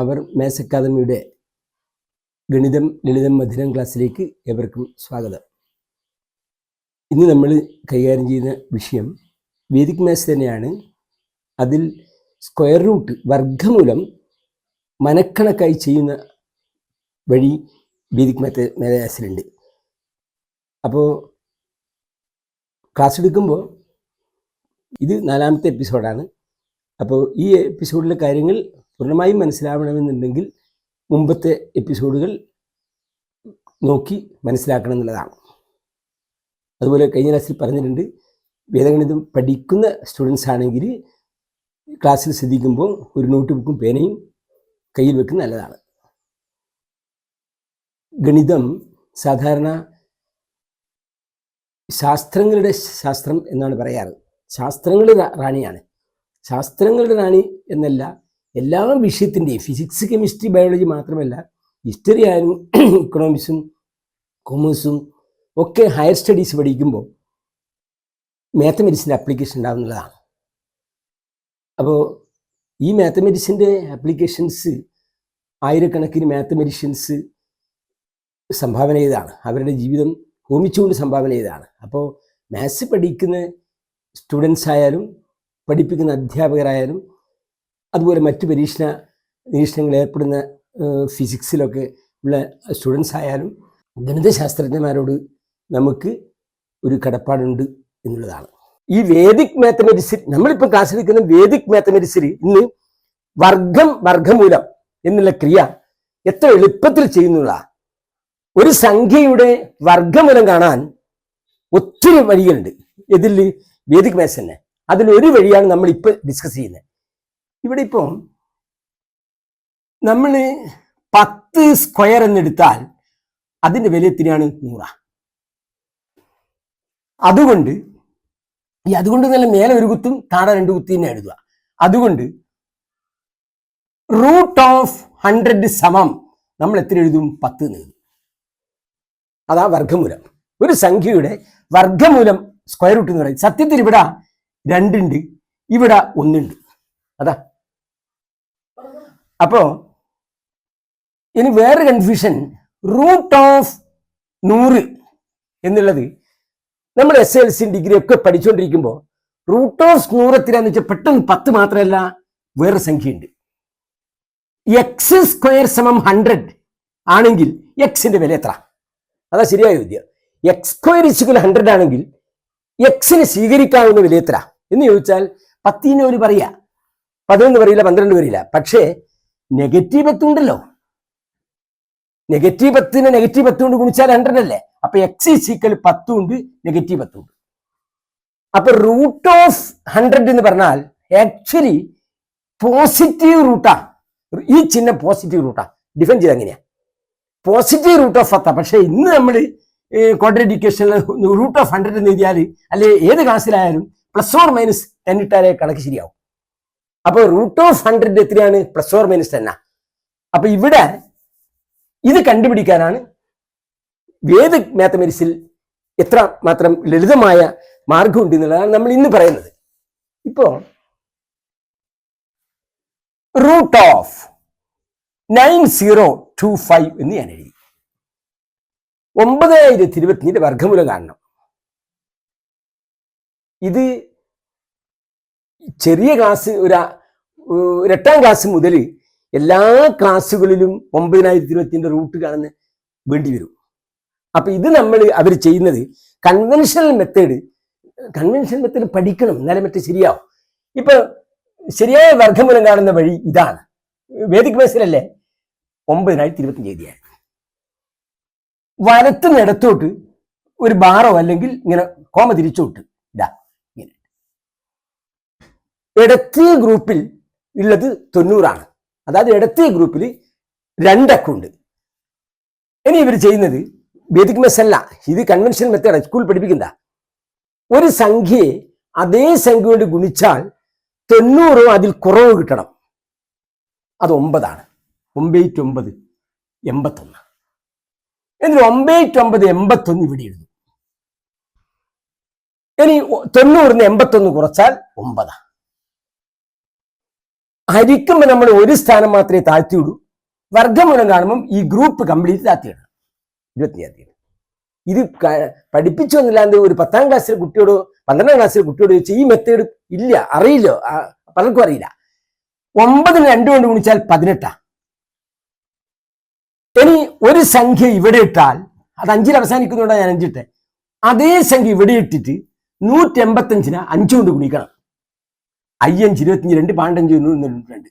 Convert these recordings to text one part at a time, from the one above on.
അവർ maths അക്കാദമിയുടെ ഗണിതം ലളിതം മധുരം ക്ലാസ്സിലേക്ക് ഏവർക്കും സ്വാഗതം. ഇന്ന് നമ്മൾ കൈകാര്യം ചെയ്യുന്ന വിഷയം വേദിക് മാത്സ് തന്നെയാണ്. അതിൽ സ്ക്വയർ റൂട്ട് വർഗ്ഗമൂലം മനക്കണക്കായി ചെയ്യുന്ന വഴി വേദിക് മാത്സിലുണ്ട്. അപ്പോൾ ക്ലാസ് എടുക്കുമ്പോൾ ഇത് 4ാമത്തെ എപ്പിസോഡാണ്. അപ്പോൾ ഈ എപ്പിസോഡിലെ കാര്യങ്ങൾ പൂർണ്ണമായും മനസ്സിലാവണമെന്നുണ്ടെങ്കിൽ മുമ്പത്തെ എപ്പിസോഡുകൾ നോക്കി മനസ്സിലാക്കണം എന്നുള്ളതാണ്. അതുപോലെ കഴിഞ്ഞ ക്ലാസ്സിൽ പറഞ്ഞിട്ടുണ്ട്, വേദഗണിതം പഠിക്കുന്ന സ്റ്റുഡൻസ് ആണെങ്കിൽ ക്ലാസ്സിൽ ശ്രദ്ധിക്കുമ്പോൾ ഒരു നോട്ട് ബുക്കും പേനയും കയ്യിൽ വെക്കുന്നത് നല്ലതാണ്. ഗണിതം സാധാരണ ശാസ്ത്രങ്ങളുടെ ശാസ്ത്രം എന്നാണ് പറയാറ്. ശാസ്ത്രങ്ങളുടെ റാണിയാണ്. ശാസ്ത്രങ്ങളുടെ റാണി എന്നല്ല, എല്ലാ വിഷയത്തിൻ്റെയും ഫിസിക്സ്, കെമിസ്ട്രി, ബയോളജി മാത്രമല്ല, ഹിസ്റ്ററി ആയാലും ഇക്കണോമിക്സും കൊമേഴ്സും ഒക്കെ ഹയർ സ്റ്റഡീസ് പഠിക്കുമ്പോൾ മാത്തമെറ്റിക്സിൻ്റെ ആപ്ലിക്കേഷൻ ഉണ്ടാകുന്നതാണ്. അപ്പോൾ ഈ മാത്തമെറ്റിക്സിൻ്റെ ആപ്ലിക്കേഷൻസ് ആയിരക്കണക്കിന് മാത്തമെറ്റിഷ്യൻസ് സംഭാവന ചെയ്തതാണ്. അവരുടെ ജീവിതം ഹോമിച്ചുകൊണ്ട് സംഭാവന ചെയ്തതാണ്. അപ്പോൾ മാത്സ് പഠിക്കുന്ന സ്റ്റുഡൻസ് ആയാലും പഠിപ്പിക്കുന്ന അധ്യാപകരായാലും അതുപോലെ മറ്റ് നിരീക്ഷണങ്ങൾ ഏർപ്പെടുന്ന ഫിസിക്സിലൊക്കെ ഉള്ള സ്റ്റുഡൻസ് ആയാലും ഗണിതശാസ്ത്രജ്ഞന്മാരോട് നമുക്ക് ഒരു കടപ്പാടുണ്ട് എന്നുള്ളതാണ്. ഈ വേദിക് മാത്തമെറ്റിക്സിൽ നമ്മളിപ്പോൾ ക്ലാസ് എടുക്കുന്ന വേദിക് മാത്തമെറ്റിക്സിൽ ഇന്ന് വർഗ്ഗമൂലം എന്നുള്ള ക്രിയ എത്ര എളുപ്പത്തിൽ ചെയ്യുന്നതാണ്. ഒരു സംഖ്യയുടെ വർഗ്ഗമൂലം കാണാൻ ഒത്തിരി വഴികളുണ്ട്. ഇതിൽ വേദിക് മാത്സ് തന്നെ അതിലൊരു വഴിയാണ് നമ്മളിപ്പോൾ ഡിസ്കസ് ചെയ്യുന്നത്. ഇവിടെ ഇപ്പോൾ നമ്മൾ 10 സ്ക്വയർ എന്നെടുത്താൽ അതിൻ്റെ വില എത്രയാണ്? 100. അതുകൊണ്ട് നല്ല മേലെ ഒരു കുത്തും താഴെ 2 കുത്തി തന്നെ എഴുതുക. അതുകൊണ്ട് √100 സമം നമ്മൾ എത്ര എഴുതും? 10 എന്ന് എഴുതും. അതാ വർഗ്ഗമൂലം. ഒരു സംഖ്യയുടെ വർഗ്ഗമൂലം സ്ക്വയർ റൂട്ട് എന്ന് പറയും. സത്യത്തിൽ ഇവിടെ 2 ഉണ്ട്, ഇവിടെ 1 ഉണ്ട്. അതാ. അപ്പോ ഇനി വേറെ കൺഫ്യൂഷൻ, √100 എന്നുള്ളത് നമ്മൾ SLC ഡിഗ്രി ഒക്കെ പഠിച്ചുകൊണ്ടിരിക്കുമ്പോൾ √100 എത്രയാന്ന് വെച്ചാൽ പെട്ടെന്ന് 10 മാത്രമല്ല, വേറെ സംഖ്യ ഉണ്ട്. x² സമം 100 ആണെങ്കിൽ എക്സിന്റെ വില എത്ര? അതാ ശരിയായ ചോദ്യം. x² 100 ആണെങ്കിൽ എക്സിന് സ്വീകരിക്കാവുന്ന വില എത്ര എന്ന് ചോദിച്ചാൽ 10 ഒരു പറയാ, 11 പറയില്ല, 12 പറയില്ല. പക്ഷേ നെഗറ്റീവ് 10 ഉണ്ടല്ലോ. നെഗറ്റീവ് 10നെ നെഗറ്റീവ് 10 കൊണ്ട് ഗുണിച്ചാൽ 100 അല്ലേ? അപ്പൊ x = 10 ഉണ്ട്, നെഗറ്റീവ് 10 ഉണ്ട്. അപ്പൊ √100 എന്ന് പറഞ്ഞാൽ ആക്ച്വലി പോസിറ്റീവ് റൂട്ടാ. ഈ ചിഹ്നം പോസിറ്റീവ് റൂട്ടാ. ഡിഫൈൻ ചെയ്ത് എങ്ങനെയാ? പോസിറ്റീവ് √10. പക്ഷെ ഇന്ന് നമ്മൾ ക്വാഡ്രാറ്റിക് ഇക്വേഷനിൽ √100 എന്ന് എഴുതിയാൽ, അല്ലെ ഏത് ക്ലാസ്സിലായാലും +or-10 ഇട്ടാലേ കണക്ക് ശരിയാവും. അപ്പൊ √100 എത്രയാണ്? +or-10. അപ്പൊ ഇവിടെ ഇത് കണ്ടുപിടിക്കാനാണ് വേദിക് മാത്തമെറ്റിക്സിൽ എത്ര മാത്രം ലളിതമായ മാർഗമുണ്ട് എന്നുള്ളതാണ് നമ്മൾ ഇന്ന് പറയുന്നത്. ഇപ്പോ √9025 എന്ന് ഞാൻ എഴുതി. 9025 വർഗ്ഗമൂലം കാണണം. ഇത് ചെറിയ ക്ലാസ്, ഒരു 8ാം ക്ലാസ് മുതൽ എല്ലാ ക്ലാസ്സുകളിലും 9025 റൂട്ട് കാണുന്ന വേണ്ടി വരും. അപ്പൊ ഇത് അവർ ചെയ്യുന്നത് കൺവെൻഷണൽ മെത്തേഡ് പഠിക്കണം, എന്നാലേ മറ്റേ ശരിയാവും. ഇപ്പൊ ശരിയായ വർഗ്ഗമൂലം കാണുന്ന വഴി ഇതാണ്. വേദിക് മാത്സിലല്ലേ 9025 എഴുതിയാൽ വലത്തുനിന്ന് ഇടത്തോട്ട് ഒരു ബാറോ അല്ലെങ്കിൽ ഇങ്ങനെ കോമ തിരിച്ചോട്ട് ഇതാ. ഇങ്ങനെ ഇടത്തേ ഗ്രൂപ്പിൽ ഉള്ളത് 90 അതായത് ഇടത്തേ ഗ്രൂപ്പിൽ 2 അക്കമുണ്ട്. ഇനി ഇവർ ചെയ്യുന്നത് വേദിക് മാത്സ് അല്ല, ഇത് കൺവെൻഷണൽ മെത്തേഡ്, സ്കൂൾ പഠിപ്പിക്കുന്ന ഒരു സംഖ്യയെ അതേ സംഖ്യ കൊണ്ട് ഗുണിച്ചാൽ 90 അതിൽ കുറവ് കിട്ടണം. അത് 9 ആണ്. 9×9 81. എന്നിട്ട് 9×9 81 ഇവിടെ എഴുതും. ഇനി 90-ന് 81 കുറച്ചാൽ 9. ഹരിക്കുമ്പോൾ നമ്മൾ ഒരു സ്ഥാനം മാത്രമേ താഴ്ത്തിയിടൂ. വർഗ്ഗമൂലം കാണുമ്പം ഈ ഗ്രൂപ്പ് കംപ്ലീറ്റ് താഴ്ത്തിയിടണം. 25 ഇത് പഠിപ്പിച്ചു എന്നല്ലാണ്ട് ഒരു 10ാം ക്ലാസ്സിലെ കുട്ടിയോടോ 12ാം ക്ലാസ്സിലെ കുട്ടിയോട് ചോദിച്ചാൽ ഈ മെത്തേഡ് ഇല്ല, അറിയില്ല, പലർക്കും അറിയില്ല. 9ന് 2 കൊണ്ട് ഗുണിച്ചാൽ 18. ഇനി ഒരു സംഖ്യ ഇവിടെ ഇട്ടാൽ അത് 5ൽ അവസാനിക്കുന്നതുകൊണ്ടാണ് ഞാൻ 5 ഇട്ടെ. അതേ സംഖ്യ ഇവിടെ ഇട്ടിട്ട് 185ന് 5 കൊണ്ട് ഗുണിക്കണം. 5 5 25 2 5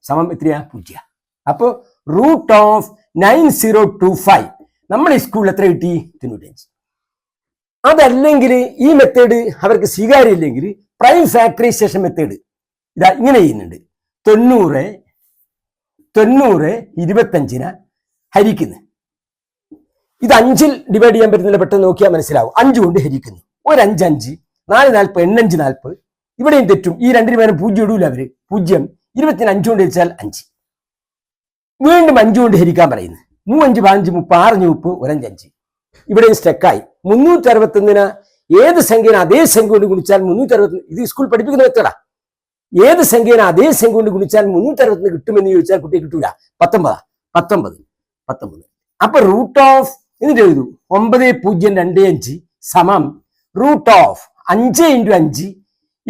സമം എത്രയാ? 0. അപ്പോ √9025 നമ്മൾ ഈ സ്കൂളിൽ എത്ര കിട്ടി? 95. അതല്ലെങ്കിൽ ഈ മെത്തേഡ് അവർക്ക് സ്വീകാര്യമില്ലെങ്കിൽ പ്രൈം ഫാക്ടറൈസേഷൻ മെത്തേഡ് ഇതാ ഇങ്ങനെ ചെയ്യുന്നുണ്ട്. 90 25ന് ഹരിക്കുന്നു. ഇത് 5ൽ ഡിവൈഡ് ചെയ്യാൻ പറ്റുന്നില്ല, പെട്ടെന്ന് നോക്കിയാൽ മനസ്സിലാവും. 5 കൊണ്ട് ഹരിക്കുന്നു. ഒരു 5 5 4 40 8 40. ഇവിടെയും തെറ്റും. ഈ 2 പേരും 0 ഇടൂല അവര്. 0 20ന് 5 കൊണ്ട് ഹരിച്ചാൽ 5. വീണ്ടും 5 കൊണ്ട് ഹരിക്കാൻ പറയുന്നു. 3 5 15 30 6 30 ഒരു 5 5. ഇവിടെയും സ്റ്റക്കായി. 361ന് ഏത് സംഖ്യനെ അതേ സംഖ്യ കൊണ്ട് ഗുണിച്ചാൽ 360. ഇത് സ്കൂൾ പഠിപ്പിക്കുന്ന മെത്തേഡാ. ഏത് സംഖ്യനെ അതേ സംഖ്യ കൊണ്ട് ഗുണിച്ചാൽ 360 കിട്ടുമെന്ന് ചോദിച്ചാൽ കുട്ടിയെ കിട്ടൂല. 19. അപ്പൊ എന്നിട്ട് എഴുതൂ 9025 സമം √5 × 5 × 19 ×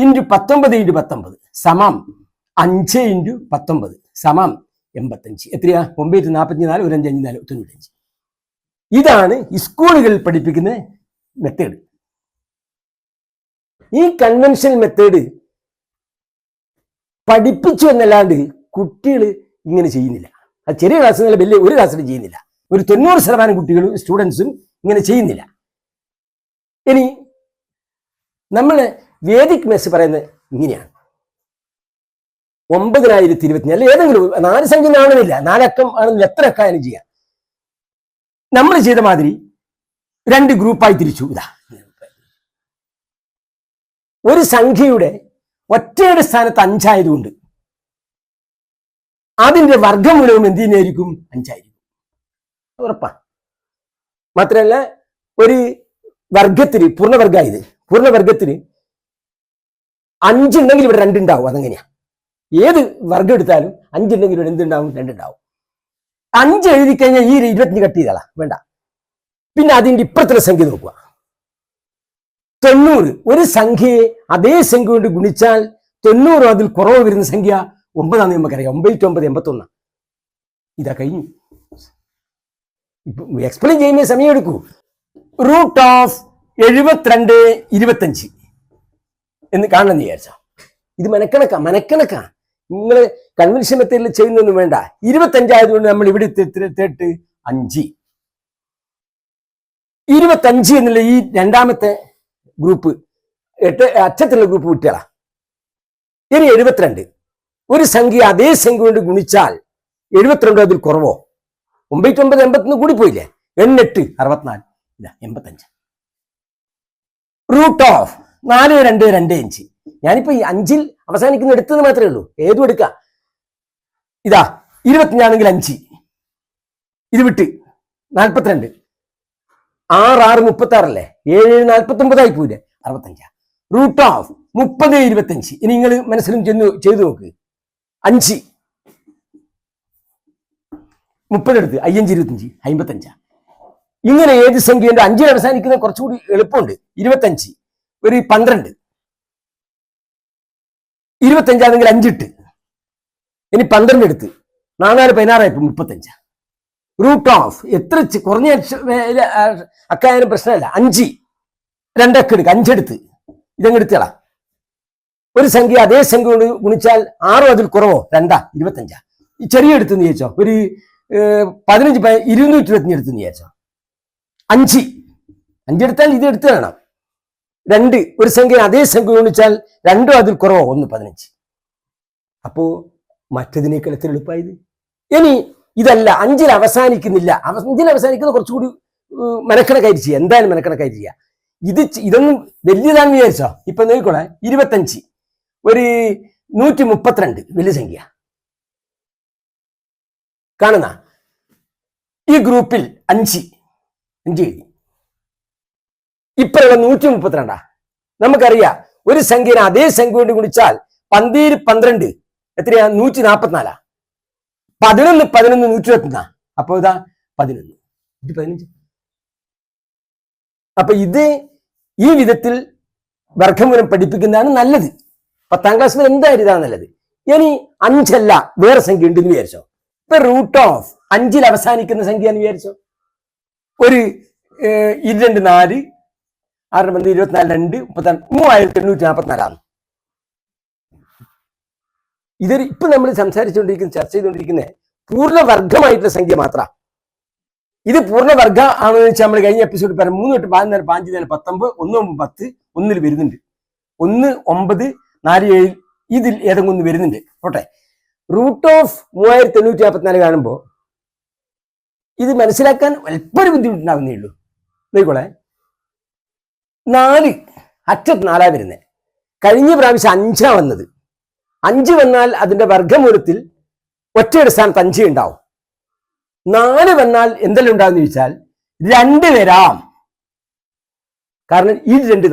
19 സമം 5 × 19 സമം 85. എത്രയാ? 944 ഒരു 5 5 4 95. ഇതാണ് സ്കൂളുകളിൽ പഠിപ്പിക്കുന്ന മെത്തേഡ്. ഈ കൺവെൻഷണൽ മെത്തേഡ് പഠിപ്പിച്ചു എന്നല്ലാണ്ട് കുട്ടികൾ ഇങ്ങനെ ചെയ്യുന്നില്ല. അത് ചെറിയ ക്ലാസ്സിൽ നല്ല വലിയ ഒരു ക്ലാസ്സിലും ചെയ്യുന്നില്ല. ഒരു 90% കുട്ടികളും സ്റ്റുഡൻസും ഇങ്ങനെ ചെയ്യുന്നില്ല. ഇനി നമ്മൾ വേദിക് മെസ് പറയുന്നത് ഇങ്ങനെയാണ്. 9024 അല്ലെ ഏതെങ്കിലും 4 സംഖ്യ ആവണമെന്നില്ല, 4 അക്കം ആണെന്നില്ല, എത്ര അക്കാനും ചെയ്യാം. നമ്മൾ ചെയ്ത മാതിരി 2 ഗ്രൂപ്പായി തിരിച്ചു. ഇതാ ഒരു സംഖ്യയുടെ ഒറ്റയുടെ സ്ഥാനത്ത് 5 ആയതുകൊണ്ട് അതിന്റെ വർഗ്ഗമൂലവും എന്ത് തന്നെയായിരിക്കും? 5 ആയിരിക്കും. ഉറപ്പാ. മാത്രമല്ല ഒരു വർഗത്തിന് പൂർണ്ണവർഗത്തിന് 5 ഉണ്ടെങ്കിൽ ഇവിടെ 2 ഉണ്ടാവും. അതെങ്ങനെയാ? ഏത് വർഗം എടുത്താലും 5 ഉണ്ടെങ്കിൽ ഇവിടെ എന്തുണ്ടാവും? 2 ഉണ്ടാവും. 5 എഴുതി കഴിഞ്ഞാൽ ഈ 25 കട്ട് ചെയ്താളാ വേണ്ട. പിന്നെ അതിന്റെ ഇപ്പുറത്തുള്ള സംഖ്യ നോക്കുക. 90 ഒരു സംഖ്യയെ അതേ സംഖ്യ കൊണ്ട് ഗുണിച്ചാൽ 90 അതിൽ കുറവ് വരുന്ന സംഖ്യ 9 ആണെന്ന് നമുക്കറിയാം. 9 9 81. ഇതാ കഴിഞ്ഞു. എക്സ്പ്ലെയിൻ ചെയ്യുന്ന സമയം എടുക്കൂ. √72 25 എന്ന് കാണണമെന്ന് വിചാരിച്ചോ. ഇത് മനക്കണക്കാ. നിങ്ങൾ കൺവെൻഷൻ മെത്തേഡിൽ ചെയ്യുന്നൊന്നും വേണ്ട. 25 ആയതുകൊണ്ട് നമ്മൾ ഇവിടെ 5 25 എന്നുള്ള ഈ രണ്ടാമത്തെ ഗ്രൂപ്പ് അറ്റത്തുള്ള ഗ്രൂപ്പ് വിട്ടുകളാ. ഇനി 72 ഒരു സംഖ്യ അതേ സംഖ്യ കൊണ്ട് ഗുണിച്ചാൽ 72 അതിൽ കുറവോ? 9 9 81 കൂടി പോയില്ലേ? 8 64 ഇതാ 85. √4 2 2 5. ഞാനിപ്പോ ഈ 5ൽ അവസാനിക്കുന്ന എടുത്തത് മാത്രമേ ഉള്ളൂ. ഏതും എടുക്കാം. ഇതാ 25 ആണെങ്കിൽ 5 ഇത് വിട്ട് 42 6 6 36 അല്ലേ? 7 49 ആയി പോയില്ലേ? 65. √30 25. ഇനി നിങ്ങൾ മനസ്സിലും ചെയ്തു നോക്ക്. 5 30 എടുത്ത് 5 25 55. ഇങ്ങനെ ഏത് സംഖ്യയുണ്ട്? 5ൽ അവസാനിക്കുന്ന കുറച്ചുകൂടി എളുപ്പമുണ്ട്. 25 ഒരു 12 25 ആണെങ്കിൽ 5 ഇട്ട് ഇനി 12 എടുത്ത് 4 16 ആയപ്പോ 35. എത്ര കുറഞ്ഞ അക്കായാലും പ്രശ്നമല്ല. 5 2 അക്ക എടുക്കുക. 5 എടുത്ത് ഇതങ്ങ് എടുത്തളാ. ഒരു സംഖ്യ അതേ സംഖ്യ കൊണ്ട് ഗുണിച്ചാൽ 6 അതിൽ കുറവോ? 2 25. ഈ ചെറിയ എടുത്തെന്ന് വിചാരിച്ചോ. ഒരു 15 225 എടുത്തെന്ന് വിചാരിച്ചോ. 5 എടുത്താൽ ഇത് എടുത്ത് വേണം. 2 ഒരു സംഖ്യ അതേ സംഖ്യ ഗുണിച്ചാൽ 2 അതിൽ കുറവോ? 1 15. അപ്പോ മറ്റതിനേക്കാൾ എത്ര എളുപ്പമായത്? ഇനി ഇതല്ല, 5ൽ അവസാനിക്കുന്നില്ല. 5ൽ അവസാനിക്കുന്നത് കുറച്ചുകൂടി മനക്കണക്കായിട്ട് ചെയ്യുക. എന്തായാലും മനക്കണക്കായിട്ട് ചെയ്യുക. ഇതൊന്നും വലിയതാണെന്ന് വിചാരിച്ചോ. ഇപ്പൊ നോക്കിക്കോളെ. 25 ഒരു 132 വലിയ സംഖ്യ കാണുന്ന ഈ ഗ്രൂപ്പിൽ 5 എഴുതി. ഇപ്പോഴുള്ള 132. നമുക്കറിയാം ഒരു സംഖ്യനെ അതേ സംഖ്യ കൊണ്ട് ഗുണിച്ചാൽ 12 12 എത്രയാ? 144. 11 11 121. അപ്പൊ ഇതാ 11 ഇത് 15. അപ്പൊ ഇത് ഈ വിധത്തിൽ വർഗ്ഗമൂലം പഠിപ്പിക്കുന്നതാണ് നല്ലത്. 10ാം ക്ലാസ്സിൽ എന്തായാലും ഇതാണ് നല്ലത്. ഇനി 5 അല്ല വേറെ സംഖ്യ ഉണ്ടെന്ന് വിചാരിച്ചോ. ഇപ്പൊ റൂട്ട് ഓഫ് 5ൽ അവസാനിക്കുന്ന സംഖ്യ എന്ന് വിചാരിച്ചോ. ഒരു 2 4 6 24 2 3844. ഇതൊരു ഇപ്പൊ നമ്മൾ സംസാരിച്ചുകൊണ്ടിരിക്കുന്ന ചർച്ച ചെയ്തുകൊണ്ടിരിക്കുന്ന പൂർണ്ണവർഗമായിട്ടുള്ള സംഖ്യ മാത്രമാണ്. ഇത് പൂർണ്ണവർഗ ആണെന്ന് വെച്ചാൽ നമ്മൾ കഴിഞ്ഞ എപ്പിസോഡ് പറയാം 3 തൊട്ട് 14 5 19 1 10 1 വരുന്നുണ്ട്, 1 9 4 7 ഇതിൽ ഏതെങ്കിലും ഒന്ന് വരുന്നുണ്ട്. ഓട്ടെ, റൂട്ട് ഓഫ് 3844 കാണുമ്പോൾ ഇത് മനസ്സിലാക്കാൻ അല്പം ബുദ്ധിമുട്ടുണ്ടാവുന്നേ ഉള്ളൂ. നോക്കിക്കോളെ, 4 അറ്റത്ത് 4 വരുന്നത്. കഴിഞ്ഞ പ്രാവശ്യം 5 വന്നത്. 5 വന്നാൽ അതിന്റെ വർഗ്ഗമൂലത്തിൽ ഒറ്റയുടെ സ്ഥാനത്ത് 5 ഉണ്ടാവും. 4 വന്നാൽ എന്തെല്ലാം ഉണ്ടാവുന്ന ചോദിച്ചാൽ 2 വരാം. കാരണം ഈ 2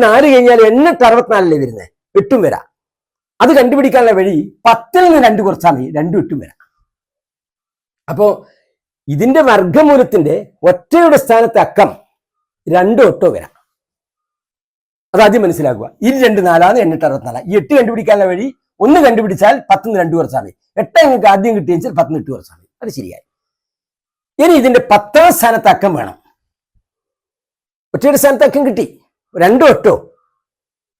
4 കഴിഞ്ഞാൽ 8 64 വരുന്നത്, 8 വരാം. അത് കണ്ടുപിടിക്കാനുള്ള വഴി 10ൽ നിന്ന് 2 കുറച്ചാൽ മതി, 2 8 വരാം. അപ്പോ ഇതിന്റെ വർഗ്ഗമൂലത്തിന്റെ ഒറ്റയുടെ സ്ഥാനത്ത് അക്കം 2 8 വരാം. അതാദ്യം മനസ്സിലാക്കുക. 2 4 8 64. ഈ 8 കണ്ടുപിടിക്കാനുള്ള വഴി 1 കണ്ടുപിടിച്ചാൽ 10ൽ നിന്ന് 2 കുറച്ചാൽ മതി. 8 നിങ്ങൾക്ക് ആദ്യം കിട്ടിയെങ്കിൽ 10ൽ നിന്ന് 8 കുറച്ചാൽ മതി. അത് ശരിയായി. ഇനി ഇതിന്റെ 10ാം സ്ഥാനത്ത് അക്കം വേണം. ഒറ്റയുടെ സ്ഥാനത്ത് അക്കം കിട്ടി, 2 8.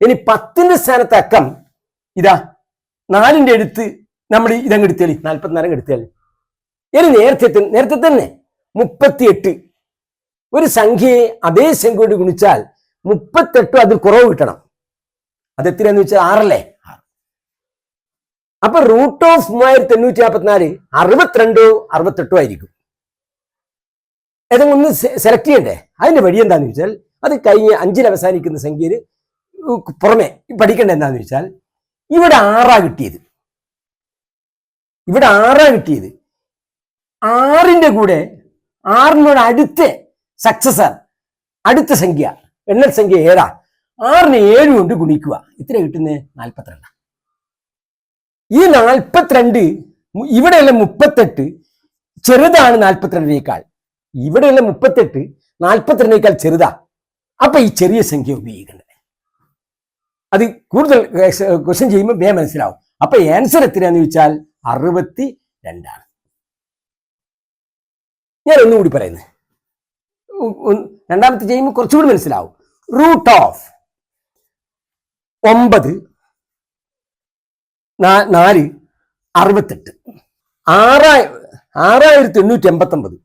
ഇനി 10ന്റെ സ്ഥാനത്ത് അക്കം ഇതാ 4ന്റെ അടുത്ത് നമ്മൾ ഇതങ്ങ് എടുത്തേളി, 44 എടുത്തേളി. ഇനി നേരത്തെ തന്നെ 38. ഒരു സംഖ്യയെ അതേ സംഖ്യയോട് ഗുണിച്ചാൽ 38 അതിൽ കുറവ് കിട്ടണം. അത് എത്രയാന്ന് വെച്ചാൽ 6 അല്ലേ? അപ്പൊ റൂട്ട് ഓഫ് 3844 62 68 ആയിരിക്കും. ഏതെങ്കിലും ഒന്ന് സെലക്ട് ചെയ്യണ്ടേ? അതിന്റെ വഴി എന്താന്ന് വെച്ചാൽ അത് കഴിഞ്ഞ് 5ൽ അവസാനിക്കുന്ന സംഖ്യയിൽ പുറമെ പഠിക്കേണ്ട എന്താന്ന് വെച്ചാൽ ഇവിടെ 6 കിട്ടിയത്. 6ന്റെ കൂടെ 6നോട് അടുത്ത സക്സസർ അടുത്ത സംഖ്യ എണ്ണൽ സംഖ്യ 7. 6നെ 7 കൊണ്ട് ഗുണിക്കുക. ഇത്ര കിട്ടുന്നത് 42. ഈ 42 ഇവിടെയുള്ള 38 ചെറുതാണ് 42നേക്കാൾ. ഇവിടെയുള്ള 38 42നേക്കാൾ ചെറുതാ. അപ്പൊ ഈ ചെറിയ സംഖ്യ ഉപയോഗിക്കേണ്ടത്. അത് കൂടുതൽ ക്വസ്റ്റ്യൻ ചെയ്യുമ്പോൾ വേഗം മനസ്സിലാവും. അപ്പൊ ആൻസർ എത്രയാന്ന് ചോദിച്ചാൽ 62. ഞാൻ ഒന്നുകൂടി പറയുന്നത്, രണ്ടാമത്തെ ചെയ്യുമ്പോൾ കുറച്ചുകൂടി മനസ്സിലാവും. Root of 9 4 68 6889.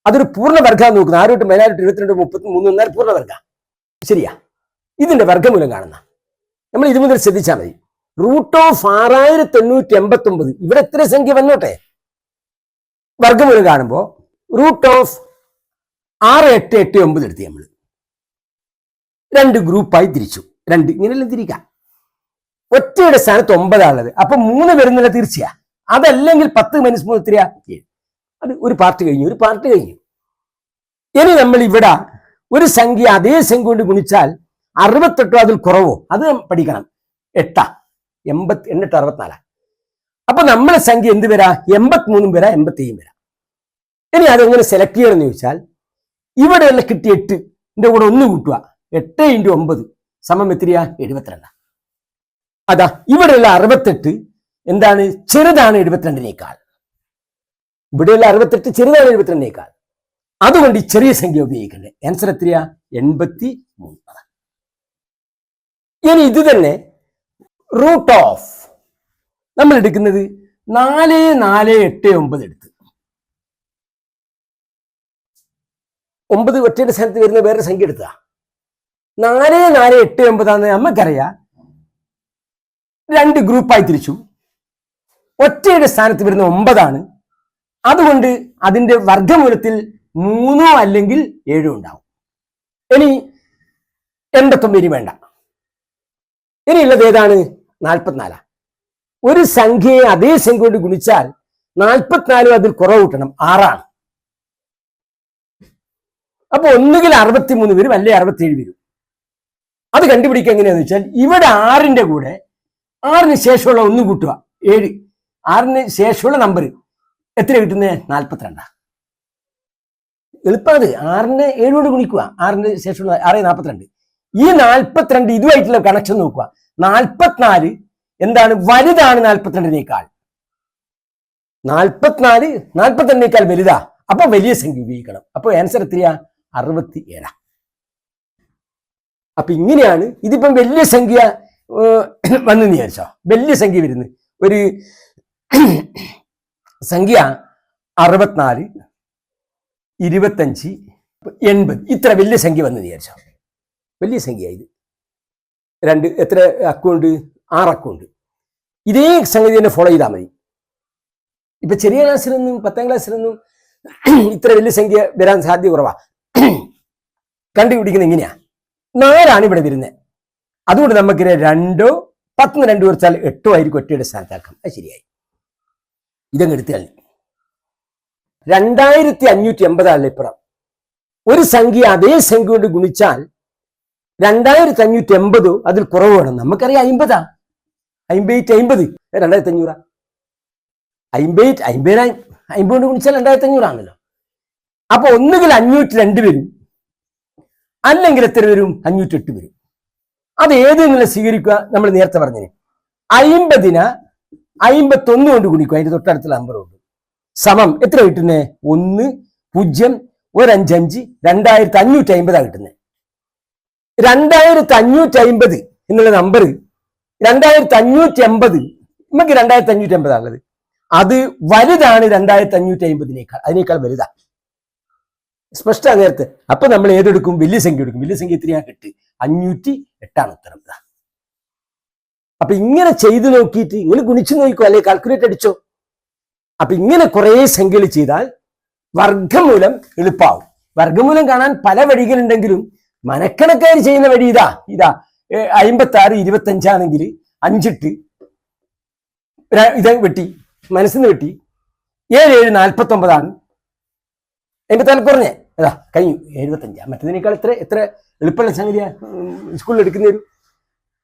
അതൊരു പൂർണ്ണവർഗ നോക്കുന്നത്. 6 തൊട്ട് 14 22 33 എന്നാൽ പൂർണ്ണവർഗ. ശരിയാ. ഇതിന്റെ വർഗ്ഗമൂലം കാണുന്ന നമ്മൾ ഇത് മുതൽ ശ്രദ്ധിച്ചാൽ മതി. റൂട്ട് ഓഫ് 6889 ഇവിടെ എത്ര സംഖ്യ വന്നോട്ടെ, വർഗ്ഗമൂലം കാണുമ്പോൾ റൂട്ട് ഓഫ് 6889 എടുത്ത് നമ്മൾ 2 ഗ്രൂപ്പായി തിരിച്ചു. 2 ഇങ്ങനെയല്ല തിരിക്കാം. ഒറ്റയുടെ സ്ഥാനത്ത് 9 ഉള്ളത്. അപ്പൊ 3 വരുന്നില്ല തീർച്ചയാ. അതല്ലെങ്കിൽ 10 - 3 എത്രയാ? 7. അത് ഒരു പാർട്ട് കഴിഞ്ഞു. ഇനി നമ്മൾ ഇവിടെ ഒരു സംഖ്യ അതേ സംഖ്യ കൊണ്ട് ഗുണിച്ചാൽ 68 അതിൽ കുറവോ അത് പഠിക്കണം. 8 64. അപ്പൊ നമ്മളെ സംഖ്യ എന്ത് വരാ? 83 വരാ, 87 വരാ. ഇനി അതെങ്ങനെ സെലക്ട് ചെയ്യണമെന്ന് ചോദിച്ചാൽ ഇവിടെയുള്ള കിട്ടിയ 8ന്റെ കൂടെ 1 കൂട്ടുക. 8 × 9 സമം എത്രയാ? 72. അതാ ഇവിടെയുള്ള 68 എന്താണ്? ചെറുതാണ് 72നേക്കാൾ. ഇവിടെയുള്ള 68 ചെറുതാണ് 72നേക്കാൾ. അതുകൊണ്ട് ഈ ചെറിയ സംഖ്യ ഉപയോഗിക്കണ്ടേ. ആൻസർ എത്രയാ? 83. ഇനി ഇത് തന്നെ റൂട്ട് ഓഫ് നമ്മൾ എടുക്കുന്നത് 4 4 8 9 എടുത്ത് 9 ഒറ്റയുടെ സ്ഥാനത്ത് വരുന്ന വേറൊരു സംഖ്യ എടുക്കുക. 4 4 8 9 ആണെന്ന് നമുക്കറിയാം. 2 ഗ്രൂപ്പായി തിരിച്ചു. ഒറ്റയുടെ സ്ഥാനത്ത് വരുന്ന 9 അതുകൊണ്ട് അതിന്റെ വർഗ്ഗമൂലത്തിൽ 3 അല്ലെങ്കിൽ 7 ഉണ്ടാവും. ഇനി 89 വേണ്ട. ഇനിയുള്ളത് ഏതാണ്? 44. ഒരു സംഖ്യയെ അതേ സംഖ്യ കൊണ്ട് ഗുണിച്ചാൽ 44 അതിൽ കുറവ് കൂട്ടണം. 6. അപ്പൊ ഒന്നുകിൽ 63 വരും, അല്ലെ 67 വരും. അത് കണ്ടുപിടിക്കുക എങ്ങനെയാന്ന് വെച്ചാൽ ഇവിടെ 6ന്റെ കൂടെ 6ന് ശേഷമുള്ള 1 കൂട്ടുക 7. 6ന് ശേഷമുള്ള നമ്പർ എത്ര കിട്ടുന്നത്? 42. എളുപ്പം. അത് 6നെ 7 കൊണ്ട് ഗുണിക്കുക. 6ന് ശേഷമുള്ള 6 42. ഈ 42 ഇതുമായിട്ടുള്ള കണക്ഷൻ നോക്കുക. 44 എന്താണ്? വലുതാണ് 42നേക്കാൾ. 42നേക്കാൾ വലുതാ. അപ്പൊ വലിയ സംഖ്യ ഉപയോഗിക്കണം. അപ്പൊ ആൻസർ എത്രയാ? 67. അപ്പൊ ഇങ്ങനെയാണ്. ഇതിപ്പം വലിയ സംഖ്യ വന്നു വിചാരിച്ചോ. വലിയ സംഖ്യ വരുന്നു. ഒരു സംഖ്യ 64, 25, 80 ഇത്ര വലിയ സംഖ്യ വന്നു വിചാരിച്ചോ. വലിയ സംഖ്യ ഇത്. എത്ര അക്കൗണ്ട്? 6 അക്കൗണ്ട്. ഇതേ സംഗതി തന്നെ ഫോളോ ചെയ്താൽ മതി. ഇപ്പൊ ചെറിയ ക്ലാസ്സിലൊന്നും 10ാം ക്ലാസ്സിലൊന്നും ഇത്ര വലിയ സംഖ്യ വരാൻ സാധ്യത കുറവാ. കണ്ടുപിടിക്കുന്നത് എങ്ങനെയാ? 4 ഇവിടെ വരുന്നത്. അതുകൊണ്ട് നമുക്ക് 2 10 2 കുറച്ചാൽ 8 ആയിരിക്കും. ഒറ്റയുടെ സ്ഥാനത്താക്കാം. അത് ശരിയായി. ഇതങ്ങ് എടുത്താൽ 2580 ഇപ്പുറം ഒരു സംഖ്യ അതേ സംഖ്യ കൊണ്ട് ഗുണിച്ചാൽ 2580 അതിൽ കുറവ് വേണം. നമുക്കറിയാം 50 2500 2500 50 കൊണ്ട് ഗുണിച്ചാൽ 2500 ആണല്ലോ. അപ്പൊ ഒന്നുകിൽ 502 വരും, അല്ലെങ്കിൽ എത്ര വരും? 508 വരും. അത് ഏത് നിങ്ങൾ സ്വീകരിക്കുക? നമ്മൾ നേരത്തെ പറഞ്ഞത് 50നെ 51 കൊണ്ട് ഗുണിക്കുക. അതിന്റെ തൊട്ടടുത്തുള്ള നമ്പർ കൊണ്ട് സമം എത്ര കിട്ടുന്നത്? 1 0 155 2550 കിട്ടുന്നത്. 2550 എന്നുള്ള നമ്പർ 2580 നമുക്ക് 2550 ഉള്ളത്. അത് വലുതാണ് 2550നേക്കാൾ. അതിനേക്കാൾ വലുതാ. സ്പഷ്ട നേരത്തെ. അപ്പൊ നമ്മൾ ഏതെടുക്കും? വലിയ സംഖ്യ എടുക്കും. വലിയ സംഖ്യ എത്രയാ? 8. 508 ഉത്തരം. അപ്പൊ ഇങ്ങനെ ചെയ്തു നോക്കിയിട്ട് നിങ്ങൾ ഗുണിച്ചു നോക്കോ, അല്ലെങ്കിൽ കാൽക്കുലേറ്റ് അടിച്ചോ. അപ്പൊ ഇങ്ങനെ കുറെ സംഖ്യകൾ ചെയ്താൽ വർഗമൂലം എളുപ്പമാവും. വർഗമൂലം കാണാൻ പല വഴികളുണ്ടെങ്കിലും മനക്കണക്കാർ ചെയ്യുന്ന വഴി ഇതാ 56 25 ആണെങ്കിൽ 5 ഇത് വെട്ടി മനസ്സിന് വെട്ടി 7 7 49 എന്റെ തല കുറഞ്ഞേ. അതാ കഴിഞ്ഞു 75. മറ്റതിനേക്കാൾ എത്ര എളുപ്പമുള്ള സംഗതിയാ സ്കൂളിൽ എടുക്കുന്ന ഒരു.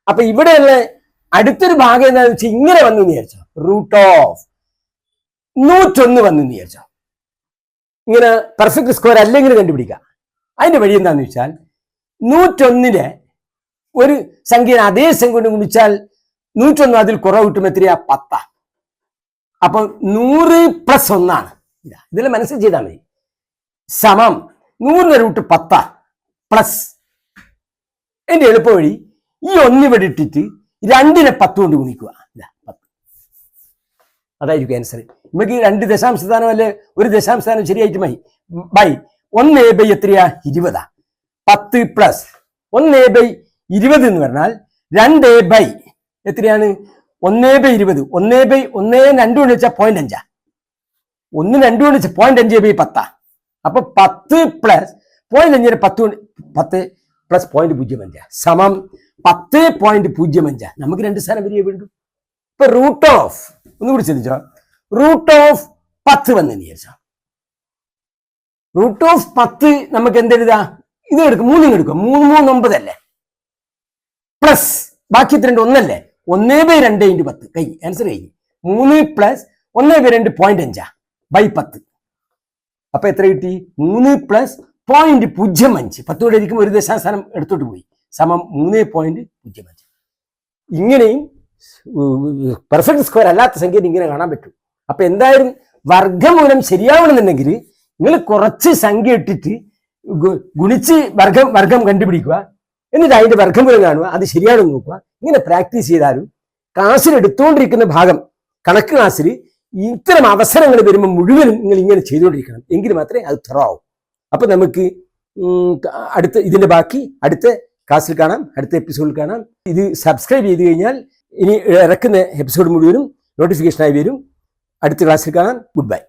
അപ്പൊ ഇവിടെയുള്ള അടുത്തൊരു ഭാഗം എന്താണെന്ന് വെച്ചാൽ ഇങ്ങനെ വന്നു വിചാരിച്ചോ. √101 വന്നു വിചാരിച്ചോ. ഇങ്ങനെ പെർഫെക്റ്റ് സ്ക്വയർ അല്ലെങ്കിൽ കണ്ടുപിടിക്കാം. അതിന്റെ വഴി എന്താന്ന് വെച്ചാൽ 101നെ ഒരു സംഖ്യ അതേ സംഖ്യ കൊണ്ട് ഗുണിച്ചാൽ 101 അതിൽ കുറവ് കിട്ടും. എത്രയാ? 10. അപ്പൊ 100 + 1 ഇതെല്ലാം മനസ്സിൽ ചെയ്താൽ മതി. സമം 100√10 പ്ലസ് എന്റെ എളുപ്പ വഴി ഈ 1 ഇവിടെ ഇട്ടിട്ട് 2നെ 10 കൊണ്ട് ഗുണിക്കുക. 10 അതായിരിക്കും ആൻസർ. നമുക്ക് 2 ദശാംശസ്ഥാനം അല്ലെ 1 ദശാംശസ്ഥാനം ശരിയായിട്ട് ബൈ 1a/, എത്രയാ? 20. 10 പ്ലസ് 1a/20 എന്ന് പറഞ്ഞാൽ 2a/ എത്രയാണ്? 1a/20. 1 2 വെച്ചാൽ 0.5. 1 2 വെച്ചാൽ 0.5/10. അപ്പൊ 10 പ്ലസ് 0.5 10 പ്ലസ് 0.05 സമം 10.05. നമുക്ക് 2 സ്ഥാനം വരിക വേണ്ടു. ഇപ്പൊ ഒന്നുകൂടി ശ്രദ്ധിച്ചോ. √10 വന്നു വിചാരിച്ചോ. √10 നമുക്ക് എന്തെഴുതാ? ഇത് എടുക്കും. 3 എടുക്കും. 3 3 9 അല്ലേ? പ്ലസ് ബാക്കി 2 1 1/2 × 10 കഴിഞ്ഞു. ആൻസർ കഴിഞ്ഞു. 3 പ്ലസ് 1/2 0.5 ബൈ 10. അപ്പൊ എത്ര കിട്ടി? 3 പ്ലസ് 0.05. 10 കൂടെ ഇരിക്കുമ്പോൾ 1 ദശാംശം എടുത്തോട്ട് പോയി. സമം 3.05. ഇങ്ങനെയും പെർഫെക്റ്റ് സ്ക്വയർ അല്ലാത്ത സംഖ്യ ഇങ്ങനെ കാണാൻ പറ്റും. അപ്പൊ എന്തായാലും വർഗമൂലം ശരിയാവണമെന്നുണ്ടെങ്കിൽ നിങ്ങൾ കുറച്ച് സംഖ്യ ഇട്ടിട്ട് ഗുണിച്ച് വർഗം കണ്ടുപിടിക്കുക. എന്നിട്ട് അതിന്റെ വർഗമൂലം കാണുക. അത് ശരിയാണെന്ന് നോക്കുക. ഇങ്ങനെ പ്രാക്ടീസ് ചെയ്താലും ക്ലാസ്സിൽ എടുത്തുകൊണ്ടിരിക്കുന്ന ഭാഗം കണക്ക് ക്ലാസ്സിൽ ഇത്തരം അവസരങ്ങൾ വരുമ്പോൾ മുഴുവനും നിങ്ങൾ ഇങ്ങനെ ചെയ്തുകൊണ്ടിരിക്കണം. എങ്കിൽ മാത്രമേ അത് ത്വറാവും. അപ്പൊ നമുക്ക് ഇതിന്റെ ബാക്കി അടുത്ത ക്ലാസ്സിൽ കാണാം, അടുത്ത എപ്പിസോഡിൽ കാണാം. ഇത് സബ്സ്ക്രൈബ് ചെയ്ത് കഴിഞ്ഞാൽ ഇനി ഇറക്കുന്ന എപ്പിസോഡ് മുഴുവനും നോട്ടിഫിക്കേഷനായി വരും. അടുത്ത ക്ലാസ്സിൽ കാണാം. Good bye.